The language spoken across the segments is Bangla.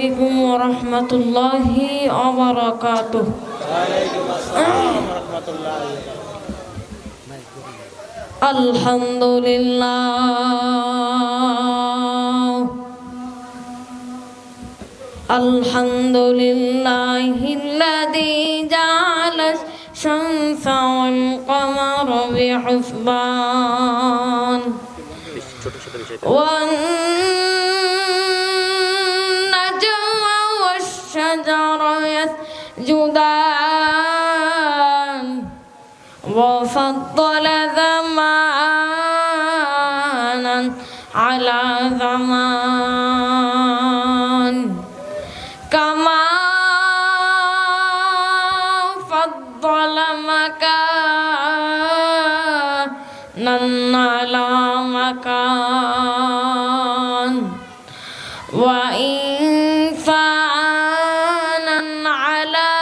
আলাইকুম ওয়া রাহমাতুল্লাহি ওয়া বারাকাতুহু। ওয়ালাইকুম আসসালাম ওয়া রাহমাতুল্লাহি। আলহামদুলিল্লাহ আলহামদুলিল্লাহিল্লাযী জা'আলা আশ-শামসা ওয়াল কামারা বিহুসবান ওয়ান নাজমা ওয়াশ-শাজারা ইয়াসজুদান ওয়া ফাদ্দালা জামানান আলা জামান কামা ফাদ্দালা মাকানান আলা মাকান ওয়া ইনসানান আলা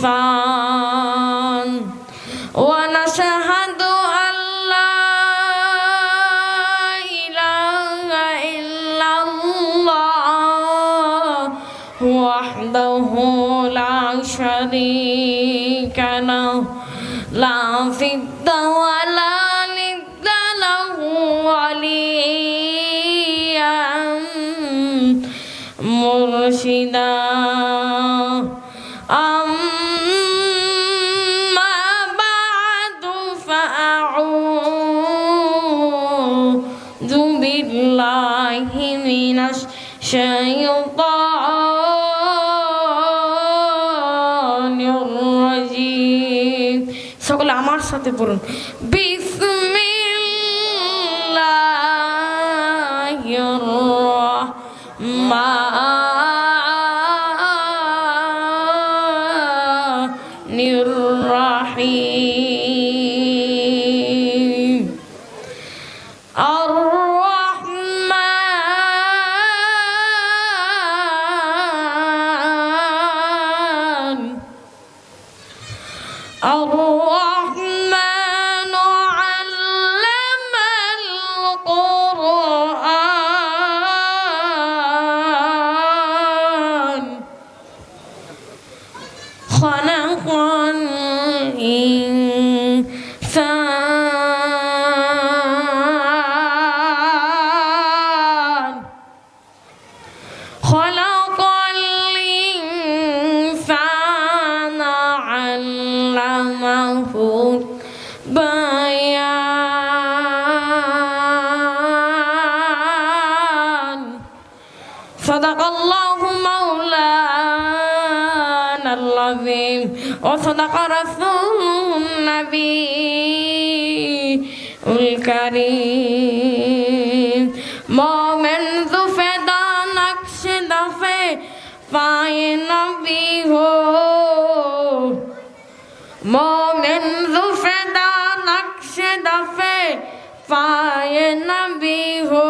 ইনসান ওয়া নাশহাদু আল্লা ইলাহা ইল্লাল্লাহ ওয়াহদাহু লা শারীকা লাহু লা ফিদ্দা ওয়া লা নিদ্দা লাহু ওয়ালিয়াম মুরশিদা أما بعد فأعوذ بالله من الشيطان الرجيم সকলে আমার সাথে পড়ুন বিসমিল্লাহির রাহমানির রাহিম الرحمن علم القرآن خلق الإنسان خلق الإنسان علمه البيان صدق الله مولانا العظيم وصدق رسوله النبي الكريم مومن ذفدا نقش دفے پائے نبی ہو مومن ذفدا نقش دفے پائے نبی ہو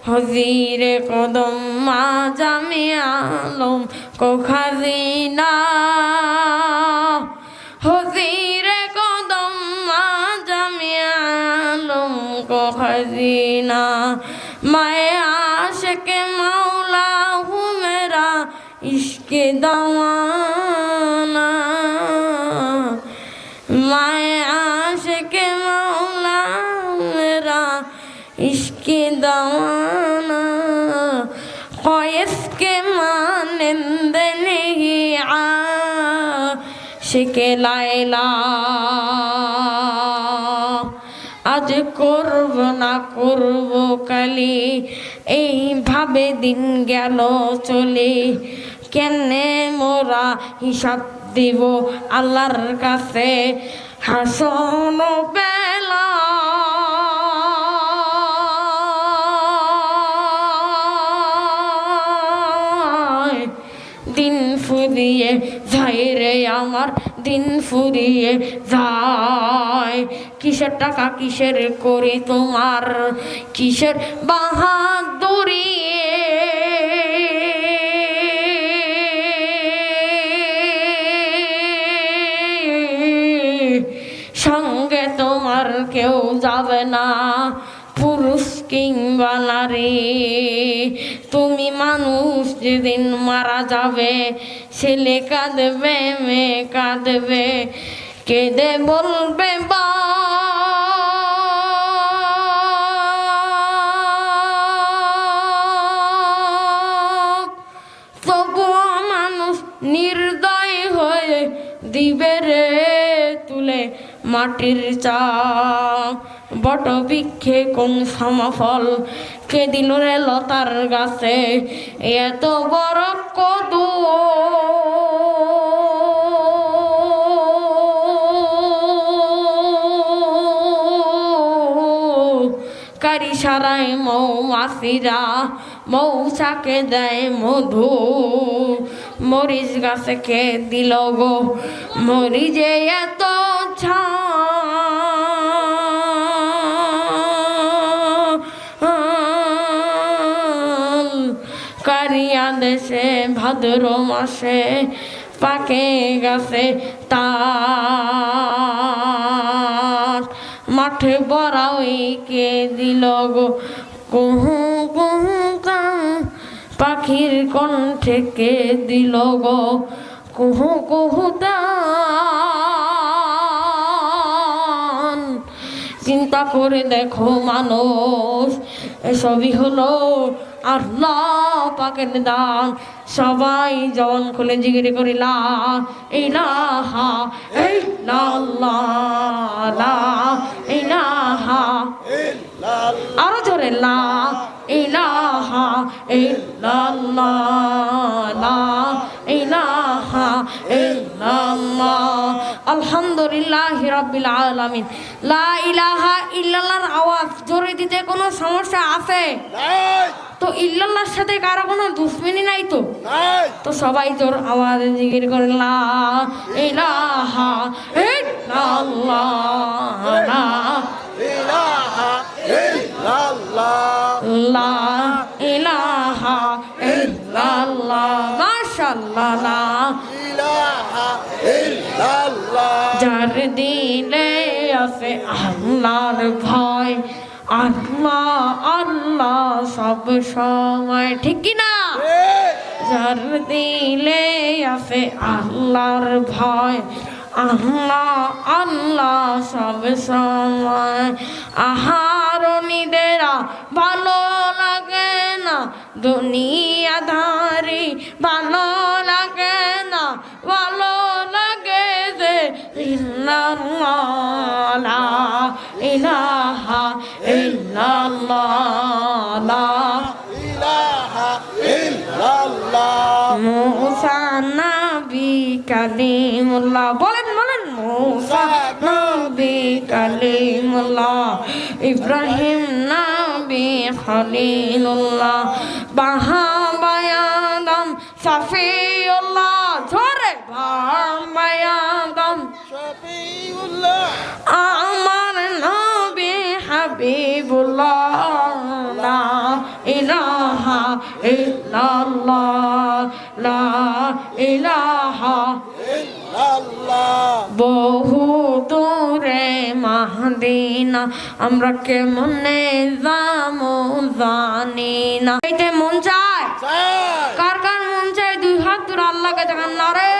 حضیر قدم جمی عالم کو خزینہ حضیر قدم جمی عالم کو خزینہ میں عاشق مولا ہوں میرا عشق دیوانہ میں عاشق مولا میرا عشق دیوانہ قیس کے مانند نہیں عاشق لیلا আজ করব না করব কালি এইভাবে দিন গেল চলে কেনে মোরা হিসাব দিব আল্লাহর কাছে হাসন বেলা দিন ফুরিয়ে যায় রে আমার দিন ফুরিয়ে যায় কিসের টাকা কিসের করি তোমার কিসের বাহাদুরি সঙ্গে তোমার কেউ যাবে না পুরুষ কিংবা নারী, তুমি মানুষ যেদিন মারা যাবে, ছেলে কাঁদবে মেয়ে কাঁদবে, কেঁদে বলবে বা তবুও মানুষ নির্দয় হয়ে দিবে রে তুলে মাটির চা। বটবৃক্ষে কোন সমফল কে দিল রে লতার গাছে, এত বড় কদু কারি সারায় মৌমাছিরা মৌচাকে দেয় মধু। মরিচ গাছে কে দিল গো মরিচে এত ঝাল, কারিয়া দেশে ভাদ্র মাসে পাকে গাছে তার, মাঠে বড়াই কে দিল গো কুহু কুহু কাম, পাখির কণ্ঠে কে দিল গো কুহু কুহু দান। চিন্তা করে দেখো মানুষ, এসবই হলো আল্লাহ পাকের দান। সবাই জবান খুলে জিগিরি করি লা ইলাহা ইল্লাল্লাহ, লা ইলাহা ইল্লাল্লাহ, আরো জোরে লা ইলাহা ইল্লাল্লাহ, লা ইলাহা ইল্লাল্লাহ, আলহামদুলিল্লাহি রাব্বিল আলামিন। লা ইলাহা ইল্লাল্লাহর আওয়াজ জোরে দিতে কোনো সমস্যা আছে? তো ইল্লাল্লাহর সাথে কারো কোনো দুশ্মনী নাই তো? তো সবাই জোর আওয়াজে জিকির করে লা ইলাহা ইল্লাল্লাহ, লা ইলাহা ইল্লাল্লাহ, লা ইলাহা ইল্লাল্লাহ, মাশাআল্লাহ, লা ইলাহা ইল্লাল্লাহ। যার দিলে আছে আল্লাহর ভয়, আল্লাহ আল্লাহ সব সময়, ঠিক কি না? যার দিলে আছে আল্লাহর ভয়, আল্লাহ আল্লাহ সব সময়। আহারণীদেরা ভালো লাগে না, দুনিয়াদারি ভালো লাগে না, ভালো লাগে যে ইল্লাল্লাহ, লা ইলাহা ইল্লাল্লাহ, লা ইলাহা ইল্লাল্লাহ। মুসা নবী কালিমুল্লাহ, বলেন বলেন, মুসা নবী কালিমুল্লাহ, ইব্রাহিম নবী খলিলুল্লাহ, বাহাবায়ে আদম সফিউল্লাহ, জোরে বাহাবায়ে আদম সফিউল্লাহ, আমার নবী হাবিবুল্লাহ, লা ইলাহা ইল্লাল্লাহ, লা ইলাহা ইল্লাল্লাহ। বহু দূরে মদিনা আমরা কেমনে যাবো জানি না। এইতে মন চায়, কার কার মন চায় দুই হাত ধরে আল্লাহকে দেখান, নারে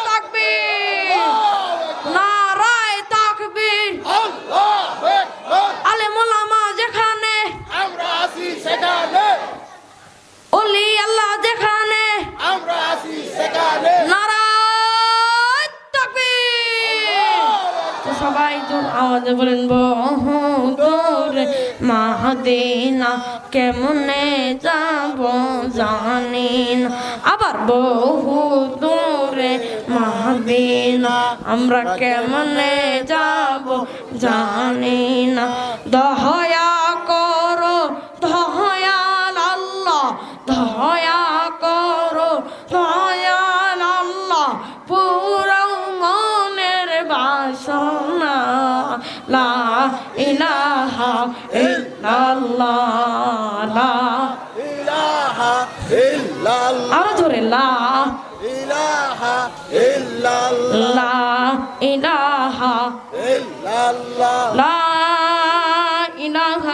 তাকবীর, নারায়ে তাকবীর। আলেম ওলামা যেখানে আমরা আছি সেখানে, ওলি আল্লাহ যেখানে আমরা আছি সেখানে, নারায়ে তাকবীর। তো সবাই জোর আওয়াজে বলেন, বহু দূরে মদিনা কেমনে যাব জানি না। আবার বহু দূরে মদিনা আমরা কেমনে যাব জানি না। দয়া করো দয়াল আল্লাহ, দয়া করো দয়াল আল্লাহ, পুরো মনের বাসনা, লা ইলাহা ইল্লাল্লাহ, লা ইলাহা ইল্লাল্লাহ, আরো জোরে লা ইলাহা ইল্লাল্লাহ, লা ইলাহা ইল্লাল্লাহ, লা ইলাহা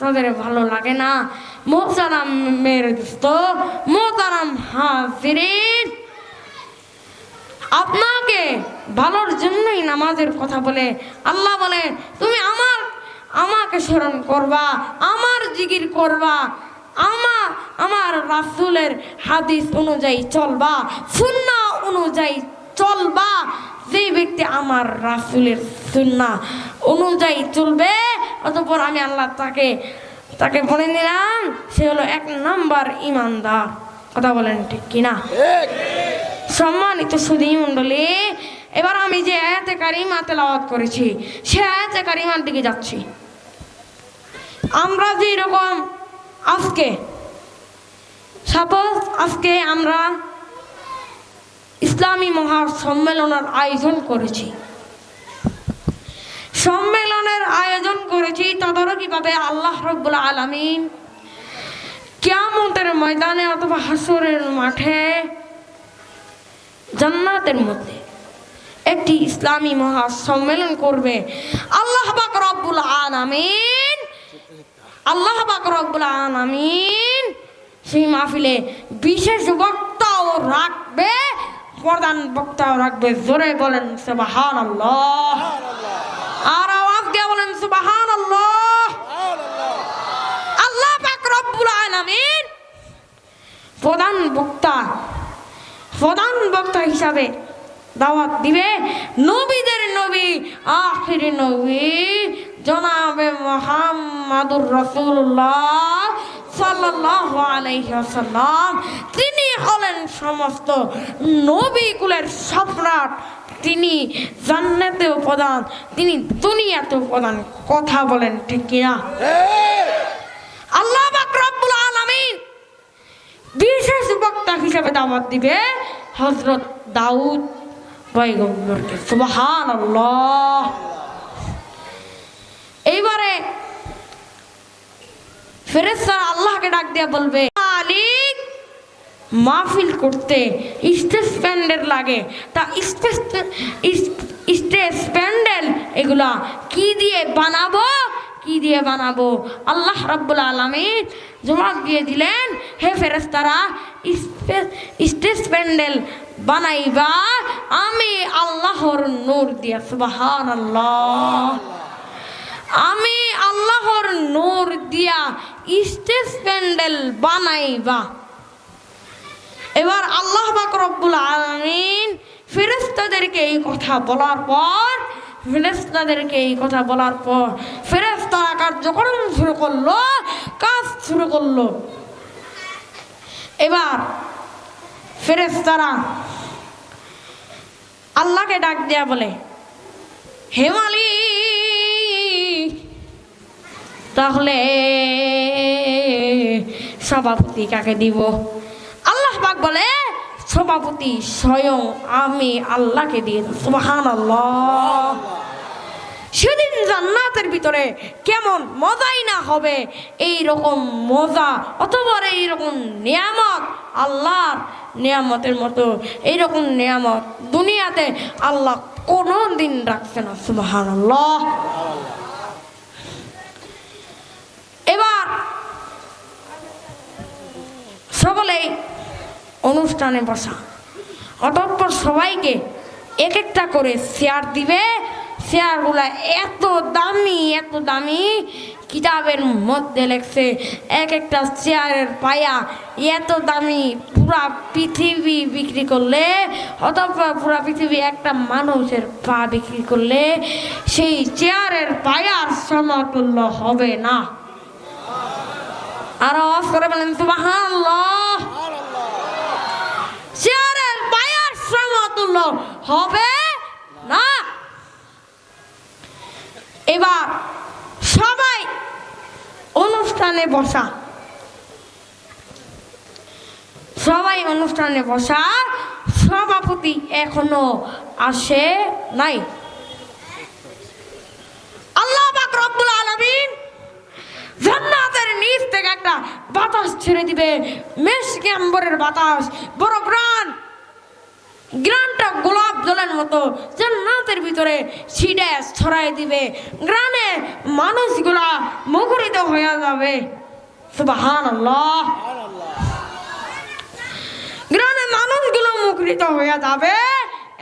তাদের ভালো লাগে না। মোহতারাম মেরে দোস্ত, মোহতারাম হাজিরিন, আপনাকে ভালোর জন্যই নামাজের কথা বলে আল্লাহ বলে তুমি আমাকে স্মরণ করবা, আমার জিকির করবা, আমার রাসূলের হাদিস অনুযায়ী চলবা, সুন্নাহ অনুযায়ী চলবা। যে ব্যক্তি আমার রাসূলের সুন্নাহ অনুযায়ী চলবে, অতঃপর আমি আল্লাহ তাকে বলে নিলাম সে হলো 1 নাম্বার ঈমানদার। কথা বলেন ঠিক কিনা? সম্মানিত সুধী মণ্ডলী, এবার আমি যে আয়াতে কারিমা তেলাওয়াত করেছি সে আয়াতে কারিমার দিকে যাচ্ছি। আমরা যে রকম আজকে আমরা ইসলামী মহাসম্মেলনের আয়োজন করেছি, তদারকিভাবে আল্লাহ রাব্বুল আলামিন কিয়ামতের ময়দানে অথবা হাসরের মাঠে জান্নাতের মধ্যে একটি ইসলামী মহাসম্মেলন করবে। আল্লাহ পাক রব্বুল আলামিন সেই মাহফিলে বিশেষ বক্তাও রাখবে, প্রধান বক্তাও রাখবে। জোরে বলেন সুবহানাল্লাহ, আর আওয়াজ দিয়ে বলেন সুবহানাল্লাহ। আল্লাহ পাক রব্বুল আলামিন প্রধান বক্তা হিসাবে দাওয়াত দিবে নবীদের নবী, আখিরি নবী জনাবে মুহাম্মাদুর রাসূলুল্লাহ সাল্লাল্লাহু আলাইহি ওয়াসাল্লাম। তিনি হলেন সমস্ত নবী কুলের সম্রাট, তিনি জান্নাতেও প্রধান, তিনি দুনিয়াতেও প্রধান। কথা বলেন ঠিক কিনা? আল্লাহ পাক রব্বুল আলামিন বিশেষ বক্তা হিসেবে দাওয়াত দিবে হযরত দাউদ পয়গম্বরকে। সুবহানাল্লাহ। এইবারে ফেরেশতারা আল্লাহকে ডাক দিয়ে বলবে মালিক, মাহফিল করতে স্টেজ প্যান্ডেল লাগে, তা স্টেজ প্যান্ডেল এগুলা কি দিয়ে বানাবো? আল্লাহ রাব্বুল আলামিন জবাব দিয়ে দিলেন, হে ফেরেশতারা, স্টেজ প্যান্ডেল বানাইবা আমি আল্লাহর নূর দিয়া। সুবহানাল্লাহ। আমি আল্লাহর নূর দিয়া স্টেজ প্যান্ডেল বানাইবা। এবার আল্লাহ পাক রব্বুল আলামিন ফেরেশতাদেরকে এই কথা বলার পর ফেরেশতারা কার্যক্রম কাজ শুরু করলো। এবার ফেরেশতারা আল্লাহকে ডাক দিয়া বলে, হে মালিক, তাহলে সভাপতি কাকে দিব? আল্লাহ পাক বলে, সভাপতি স্বয়ং আমি আল্লাহকে দিয়ে দেব। সুবহানাল্লাহ। সেদিন জান্নাতের ভিতরে কেমন মজাই না হবে, এই রকম মজা অথবা এইরকম নিয়ামত, আল্লাহর নিয়ামতের মতো এইরকম নিয়ামত দুনিয়াতে আল্লাহ কোনো দিন রাখছে না। সুবহানাল্লাহ। এবার সকলেই অনুষ্ঠানে বসা, অতঃপর সবাইকে এক একটা করে চেয়ার দিবে। চেয়ারগুলা এত দামি, কিতাবের মধ্যে লেখছে এক একটা চেয়ারের পায়া এত দামি, পুরা পৃথিবী বিক্রি করলে, অথবা পুরা পৃথিবী একটা মানুষের পা বিক্রি করলে সেই চেয়ারের পায়ার সমতুল্য হবে না। আর আওয়াজ করে বলেন সুবহানাল্লাহ। চেয়ারের পায়ার সমতুল্য হবে না। এবার সবাই অনুষ্ঠানে বসা, সভাপতি এখনো আসে নাই। আল্লাহ পাক রব্বুল আলামিন জান্নাতের নিচ থেকে একটা বাতাস ছেড়ে দিবে, মেশকে আম্বরের বাতাস, বড় প্রাণ। গ্রানটা গোলাপ জলের মতো জান্নাতের ভিতরে ছিটে ছড়াই দিবে, গ্রানে মানুষগুলা মুখরিত হয়ে যাবে। সুবহানাল্লাহ। গ্রানে মানুষগুলো মুখরিত হয়ে যাবে।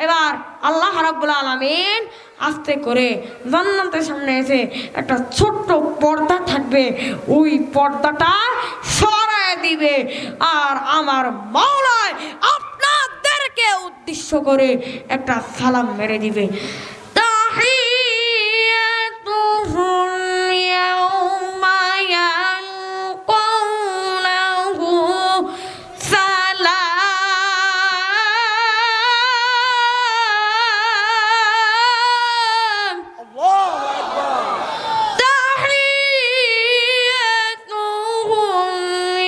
এবার আল্লাহ রাব্বুল আলামিন আস্তে করে জান্নাতের সামনে এসে একটা ছোট্ট পর্দা থাকবে, ওই পর্দাটা সরায় দিবে, আর আমার মাওলায় আপনাদেরকে উদ্দেশ্য করে একটা সালাম মেরে দিবে। তাহিয়াতুহুম ইয়াউমা ইয়ালকাউনাহু সালাম। আল্লাহু আকবার। তাহিয়াতুহুম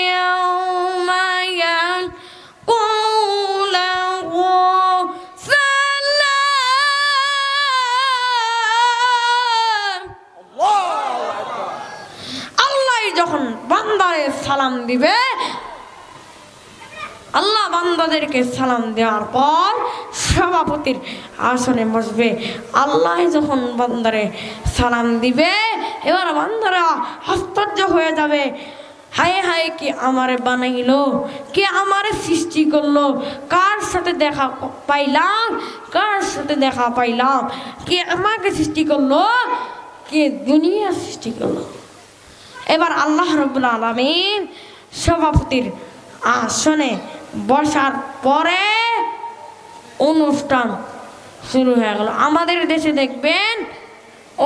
ইয়াউমা ইয়ালকাউনাহু সালাম। আল্লাহু আকবার। আল্লাহ যখন বান্দারে সালাম দিবে, আল্লাহ বান্দাদেরকে সালাম দেওয়ার পর সভাপতির আসনে বসবে। আল্লাহ যখন বান্দারে সালাম দিবে, এবার বান্দারা আশ্চর্য হয়ে যাবে, হায় হায় কে আমারে বানাইলো, কে আমারে সৃষ্টি করলো, কার সাথে দেখা পাইলাম, কার সাথে দেখা পাইলাম, কে আমাকে সৃষ্টি করলো, কে দুনিয়া সৃষ্টি করলো। এবার আল্লাহ রাব্বুল আলামিন সভাপতির আসনে বসার পরে অনুষ্ঠান শুরু হয়ে গেল। আমাদের দেশে দেখবেন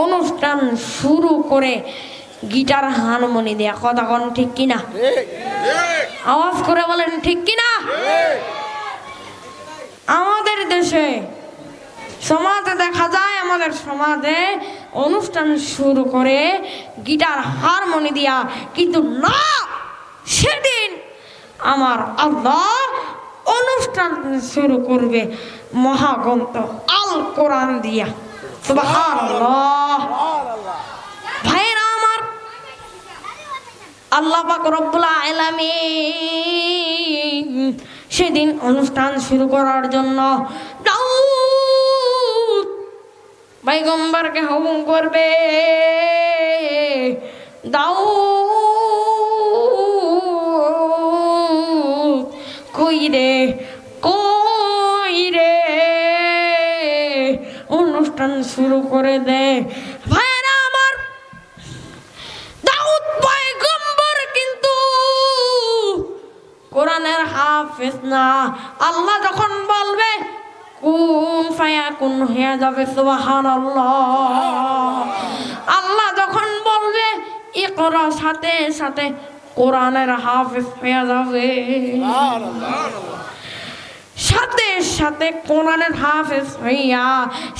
অনুষ্ঠান শুরু করে গিটার হারমোনি দেয়া, কথা কোন ঠিক কিনা? ঠিক আওয়াজ করে বলেন ঠিক কিনা? ঠিক। আমাদের দেশে সমাজে দেখা যায়, আমাদের সমাজে অনুষ্ঠান শুরু করে গিটার হারমোনি দিয়া, কিন্তু না, সেদিন আমার আল্লাহ অনুষ্ঠান শুরু করবে মহাগ্রন্থ আল কোরআন দিয়া। সুবহানাল্লাহ। সুবহানাল্লাহ। ভাইরা আমার, আল্লাহ পাক রব্বুল আলামিন সেদিন অনুষ্ঠান শুরু করার জন্য দাউদ পয়গম্বরকে হুকুম করবে, দাউদ কই রে, কই রে, অনুষ্ঠান শুরু করে দে। ভাইরা আমার, দাউদ পয়গম্বর কিন্তু কোরআনের হাফেজ না। আল্লাহ যখন বলবে কুন ফায়াকুন হয়ে যাবে। সুবহানাল্লাহ। আল্লাহ যখন বলবে ইকরা, সাথে সাথে কোরআনের হাফেজ হয়ে যাবে। সাথে সাথে কোরআনের হাফেজ হইয়া,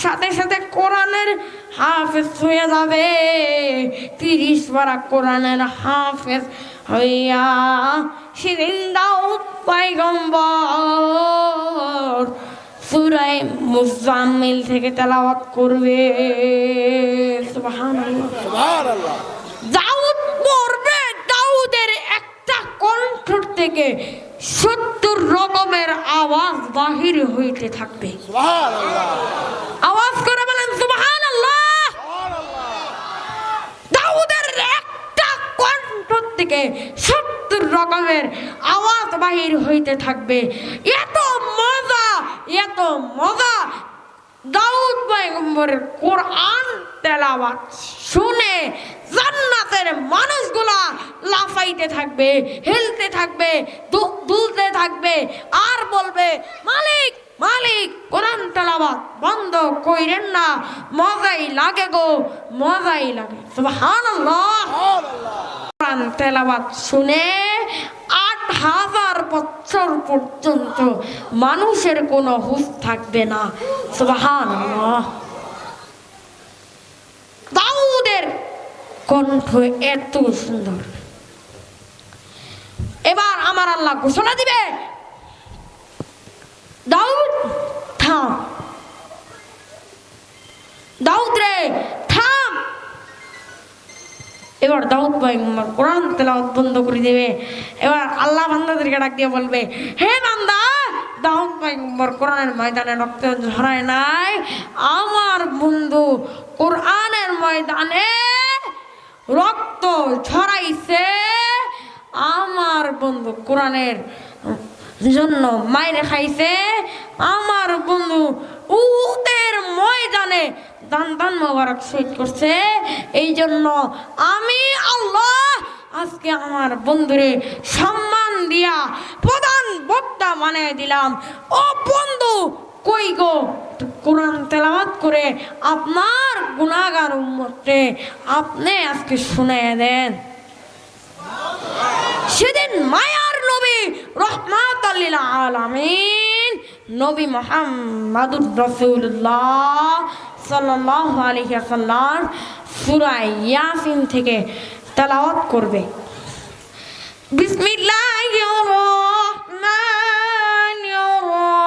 সাথে সাথে কোরআনের হাফেজ হয়ে যাবে। 30 পারা কোরআনের হাফেজ হইয়া সেদিন দাউদ পয়গম্বর সূরা মুজাম্মিল থেকে তেলাওয়াত করবে। সুবহানাল্লাহ। সুবহানাল্লাহ। দাউদ পড়বে, দাউদের একটা কণ্ঠ থেকে 70 রকমের আওয়াজ বাহির হইতে থাকবে। সুবহানাল্লাহ। আওয়াজ করে বলেন সুবহানাল্লাহ। সুবহানাল্লাহ। দাউদের একটা কণ্ঠ থেকে 70 রকমের আওয়াজ বাহির হইতে থাকবে। এত মজা, এত মজা। দাউদ পয়গম্বরের কোরআন তেলাওয়াত শুনে জান্নাতের মানুষগুলা লাফাইতে থাকবে, হেলতে থাকবে, দুলতে থাকবে, আর বলবে মালিক মালিক কোরআন তেলাওয়াত বন্ধ কইরেন না, মজাই লাগে গো, মজাই লাগে। সুবহানাল্লাহ। সুবহানাল্লাহ। কোরআন তেলাওয়াত শুনে 8000 বছর পর্যন্ত মানুষের কোনো হুঁশ থাকবে না। সুবহানাল্লাহ। দাউদের কণ্ঠ এত সুন্দর। এবার আমার আল্লাহ ঘোষণা দিবে, দাউদ থাম, দাউদ রে থাম। এবার দাউদ পয়গম্বর কোরআন তেলাওয়াত বন্ধ করে দেবে। এবার আল্লাহ বান্দাদেরকে ডাক দিয়ে বলবে, হে বান্দা দাউদ পয়গম্বর কোরআনের ময়দানে রক্ত ঝরায় নাই, আমার বন্ধু কোরআনের ময়দানে রক্ত ঝরাইছে। আমার বন্ধু কোরআনের জন্য মাইরে খাইছে। আমার বন্ধু উহুদের ময়দানে দান দান মোবারক শহীদ করছে। এই জন্য আমি আল্লাহ আজকে আমার বন্ধুরে সম্মান দিয়া প্রধান বক্তা বানিয়ে দিলাম। ও বন্ধু কই গো, কোরআন তেলাওয়াত করে আপনার গুনাহগার উম্মতকে আপনি আজকে শুনিয়ে দেন। সেদিন মায়ার নবী রহমাতুল লিল আলামিন নবী মুহাম্মদুর রাসূলুল্লাহ সাল্লাল্লাহু আলাইহি ওয়াসাল্লাম সূরা ইয়াসিন থেকে তেলাওয়াত করবে। বিসমিল্লাহির রহমানির রহিম।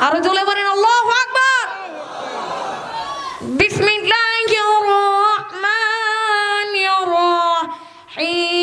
আরো জোরে বলেন আল্লাহু আকবার। বিসমিল্লাহির রহমানির রহিম।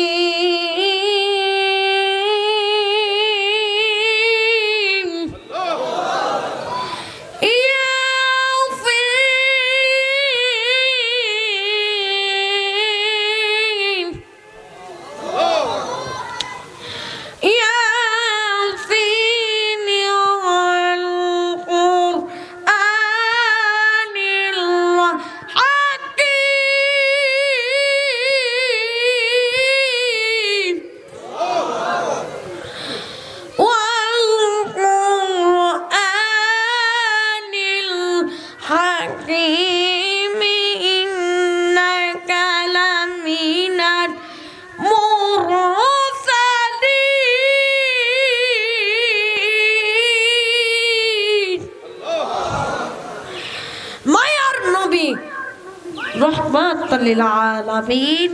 রহমাতুল লিল আলামিন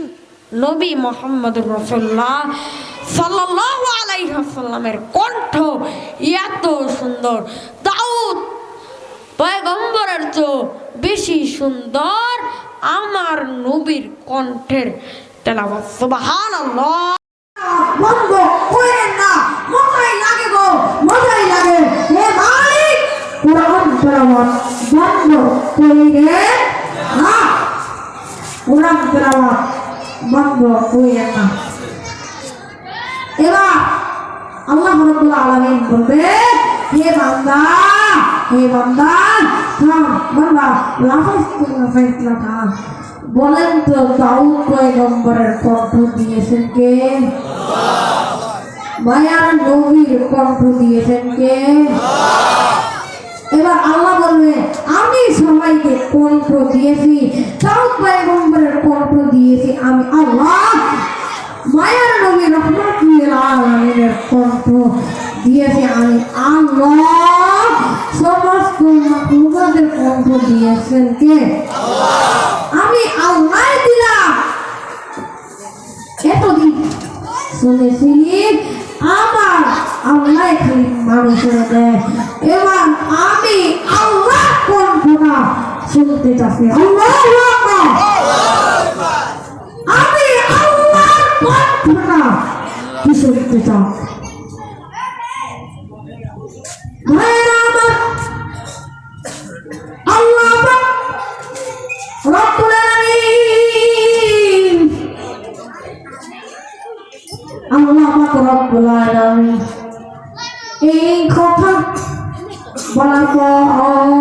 নবী মুহাম্মদুর রাসূলুল্লাহ সাল্লাল্লাহু আলাইহি ওয়াসাল্লামের কণ্ঠ এত সুন্দর, দাউদ পয়গম্বরের চেয়ে বেশি সুন্দর আমার নবীর কণ্ঠের তেলাওয়াত। সুবহানাল্লাহ। বন্ধ কইরেন না, মজাই লাগে গো, মজাই লাগে। হে মালিক, কোরআন তেলাওয়াত বন্ধ কইরেন না, কোরআন তেলাওয়াত বন্ধ কইরেন না। এবার আল্লাহ রাব্বুল আলামিন বলবে, হে বান্দা, হে বান্দা, থাম বান্দা, লাফাস করে ফেসলা থাম। বলেন তো দাউদ পয়গম্বরের কণ্ঠ দিয়েছেন কে? মায়ার নবীর কণ্ঠ দিয়েছেন কে? এবার আল্লাহ বলবে, আমি সবাইকে কণ্ঠ দিয়েছি, দাউদ পয়গম্বরের কণ্ঠ দিয়েছি আমি আল্লাহ। মায়ার নবী রহমাতুল লিল আলামিনের কণ্ঠ দিয়েছি আমি আল্লাহ। সমস্ত মাখলুকাতের কণ্ঠ দিয়েছেন কে? আমি আল্লাহ দিলাম। এতদিন শুনেছি আমার আল্লাহ খালি মানুষের দেয়, এবার আমি আল্লাহ কণ্ঠটা শুনতে চাচ্ছি। আল্লাহু আকবার। আমি আল্লাহ কণ্ঠটা কি শুনতে চাই? আল্লাহ রব্বুল আলামিন, আল্লাহ রব্বুল আলামিন এই কথা বলার পর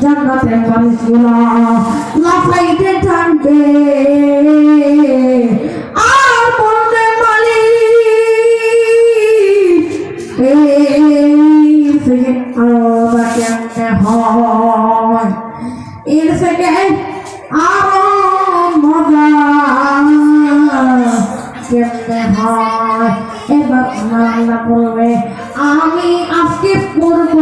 জান্নাতের মানুষগুলো লাফাইতে থাকবে আর বলবে, মালিক এই থেকে আলাদা কেমনে হয়, এর থেকে আরো মজা কেমনে হয়। এবার আল্লাহ বলবে, আমি আজকে পড়ব,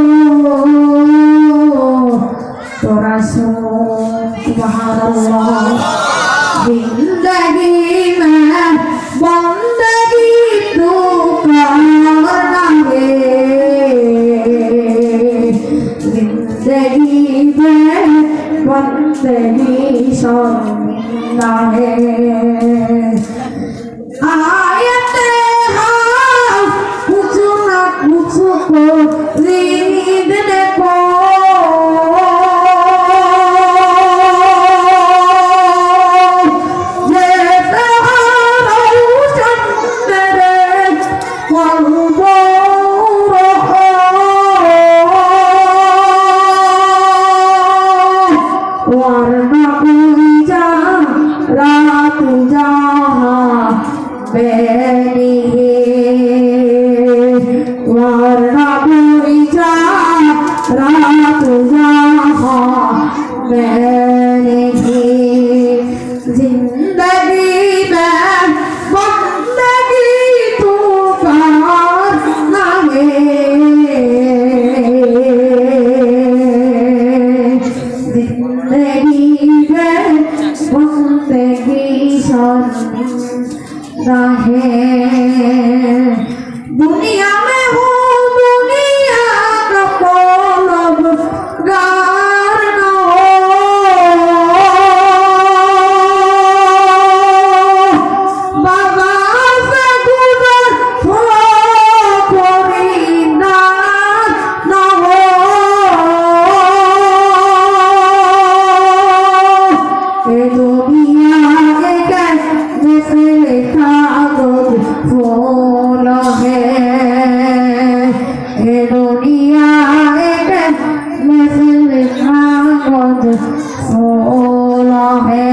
তোরা শোন। সুবহানাল্লাহ। जिंदगी में बंदगी तू करना है, जिंदगी जिंदगी में बंदगी शर्मिंदा है आयते हाँ कुछ ना कुछ को खरीदने को दुनिया में हूँ दुनिया का कोलब गार न हो बाबा से गुजर हो कोई ना न हो ये दुनिया एक जैसे कागज फूल है ये दुनिया एक जैसे कागज फूल है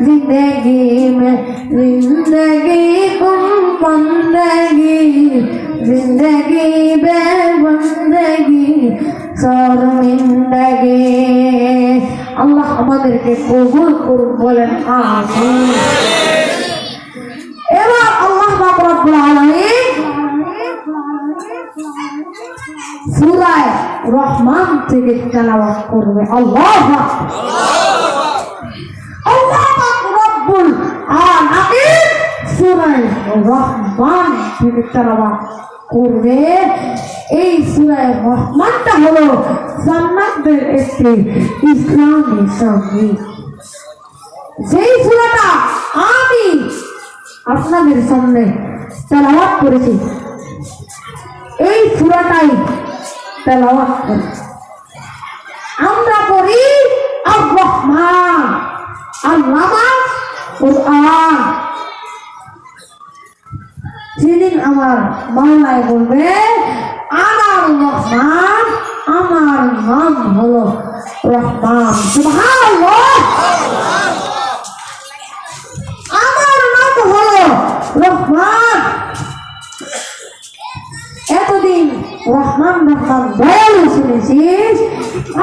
जिंदगी में जिंदगी तुम बंदगी जिंदगी बेबंदगी शर्मिंदगी আল্লাহ আমাদেরকে কবুল করুন বলেন আমিন এবার আল্লাহ পাক রব্বুল আলামিন সূরা রহমান থেকে তেলাওয়াত করবে আল্লাহ আল্লাহ পাক রব্বুল আলামিন সূরা রহমান থেকে তেলাওয়াত করবে এই সূরা রহমানটা হলো জান্নাতের একটি ইসলামী সঙ্গীত যেই সূরাটা আমি আপনাদের সামনে তেলাওয়াত করেছি এই সূরাটাই তেলাওয়াত করি আমরা পড়ি আর রহমান আল্লামা কুরআন সেদিন আমার বাংলায় বলবে আমার রহমান আমার নাম হলো রহমান সুবহানাল্লাহ আমার নাম হলো রহমান এতদিন রহমান রহমান বলে শুনেছিস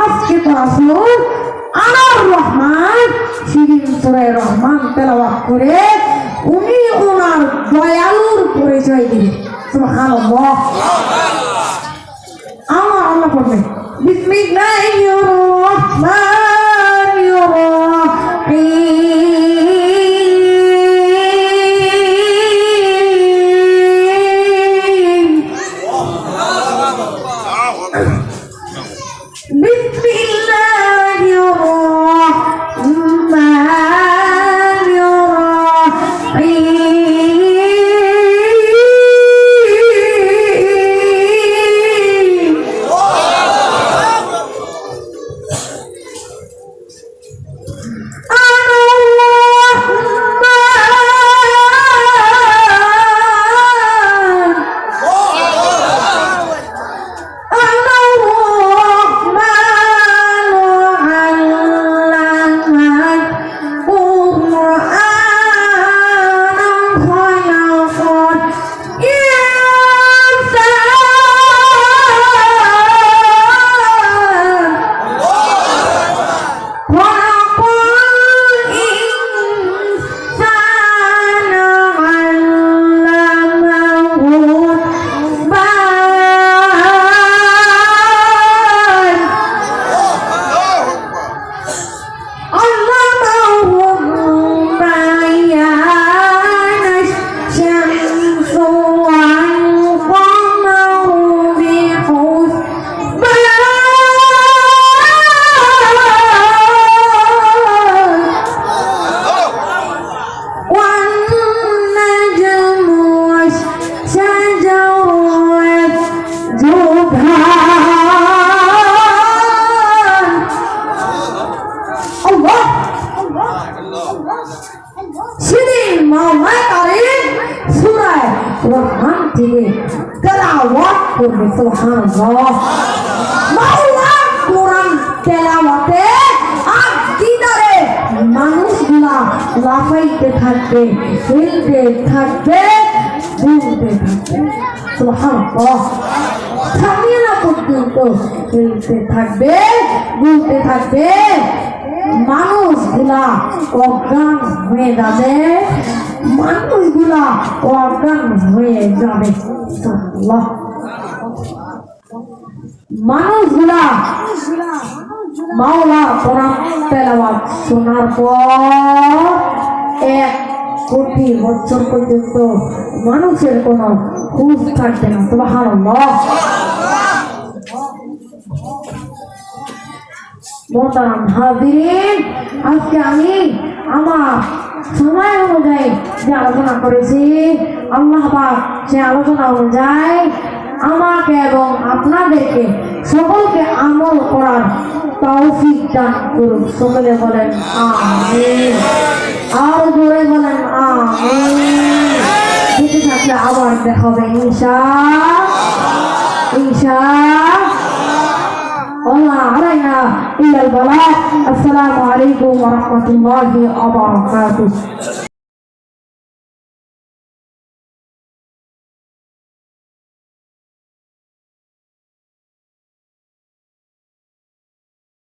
আজকে তো আসুন আমার রহমান সেদিন সূরা রহমান তেলাওয়াত করে উনি ওনার দয়ালুর পরিচয় দিলেন সুবহানাল্লাহ আমার আল্লাহ পড়বে বিসমিল্লাহির রহমানির রহিম বিসমিল্লাহির রহমানির রহিম করবে সুবহানাল্লাহ। মাওলা কোরআন তেলাওয়াতে আর দিদারে মানুষগুলা লাফাইতে থাকবে, খেলতে থাকবে, ঘুরতে থাকবে সুবহানাল্লাহ। থামিয়ে না পর্যন্ত খেলতে থাকবে, ঘুরতে থাকবে, মানুষগুলা অজ্ঞান হয়ে যাবে, মানুষগুলা অজ্ঞান হয়ে যাবে সুবহানাল্লাহ। মানুষগুলা মাওলা কোরআন তেলাওয়াত শোনার পর 1 কোটি বছর পর্যন্ত মানুষের কোনো হুঁশ থাকবে না সুবহানাল্লাহ। মোহতারাম হাজিরিন, আজকে আমি আমার সময় অনুযায়ী যে আলোচনা করেছি, আল্লাহ পাক সে আলোচনা অনুযায়ী আমাকে এবং আপনাদেরকে সকলকে আমল করার তৌফিক দান করুন। সকলে বলেন আমিন, আর জোরে বলেন আমিন। বেঁচে থাকলে আবার দেখা হবে ইনশাআল্লাহ। علينا إلا البلاء. السلام عليكم ورحمة الله وبركاته.